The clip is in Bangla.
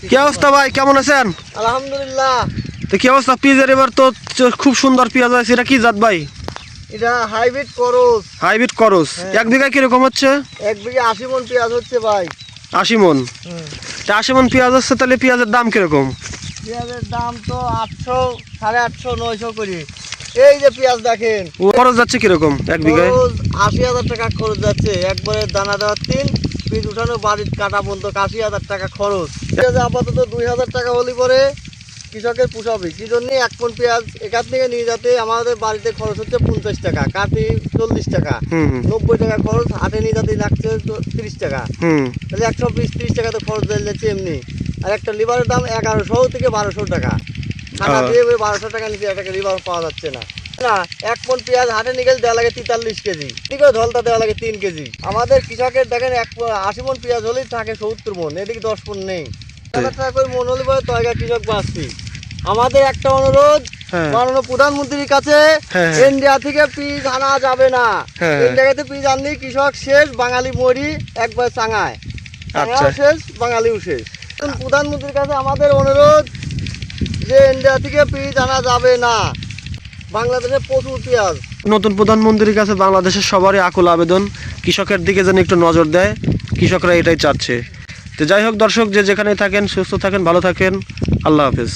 কি অবস্থা ভাই, কেমন আছেন? আলহামদুলিল্লাহ। তো কি অবস্থা পেঁয়াজের? এবার তো খুব সুন্দর পেঁয়াজ আছে, এটা কি জাত ভাই? এটা হাইব্রিড করস। হাইব্রিড করস। এক বিঘায় কিরকম হচ্ছে? এক বিঘা 80 মন পেঁয়াজ হচ্ছে ভাই। 80 মন? 80 মন পেঁয়াজ হচ্ছে, তাহলে পেঁয়াজের দাম কিরকম? পেঁয়াজের দাম তো 800, 850, 900 করে। এই যে পেঁয়াজ দেখেন, খরচ যাচ্ছে কিরকম এক বিঘায়? 80,000 টাকা খরচ যাচ্ছে। একবারে দানা দেওয়ার তিন বীজ উঠানো, বাড়ির কাটা পর্যন্ত 80,000 টাকা খরচ। পেঁয়াজে আপাতত 2,000 টাকা হলে পরে কৃষকের পোষাবে। কি জন্য? 1 মন পেঁয়াজ এখান থেকে নিয়ে যেতে আমাদের বাড়িতে খরচ হচ্ছে 50 টাকা, কাটি 40 টাকা, 90 টাকা খরচ। হাটে নিয়ে যেতে লাগছে 30 টাকা। তাহলে 120-30 টাকা তো খরচ হয়ে যাচ্ছে এমনি। আর একটা লিভারের দাম 1100 থেকে 1200 টাকা। টাকা দিয়ে 1200 টাকা নিচে একটা লিভার পাওয়া যাচ্ছে না। 1 মন পেঁয়াজ হাটে নিয়ে গেলে দেওয়া লাগে 43 কেজি, কি করে ধলতা দেওয়া লাগে 3 কেজি। আমাদের কৃষকের দেখেন 80 মন পেঁয়াজ হলেই থাকে 70 মন, এদিকে 10 মন নেই। 1,000 টাকা করে মন হলে পরে তয়গা কৃষক বাঁচছি। আমাদের একটা অনুরোধ মাননীয় প্রধানমন্ত্রীর কাছে, ইন্ডিয়া থেকে পিস আনা যাবে না। ইন্ডিয়াতে পিস আনলেই কৃষক শেষ, বাঙালি মরি একবার চাঙায়। শেষ, বাঙালিও শেষ। প্রধানমন্ত্রীর কাছে আমাদের অনুরোধ যে ইন্ডিয়া থেকে পিস আনা যাবে না। বাংলাদেশে প্রচুর পেঁয়াজ। নতুন প্রধানমন্ত্রীর কাছে বাংলাদেশের সবারই আকুল আবেদন, কৃষকের দিকে যেন একটু নজর দেয়। কৃষকরা এটাই চাচ্ছে। তো যাই হোক দর্শক, যে যেখানে থাকেন সুস্থ থাকেন, ভালো থাকেন। আল্লাহ হাফেজ।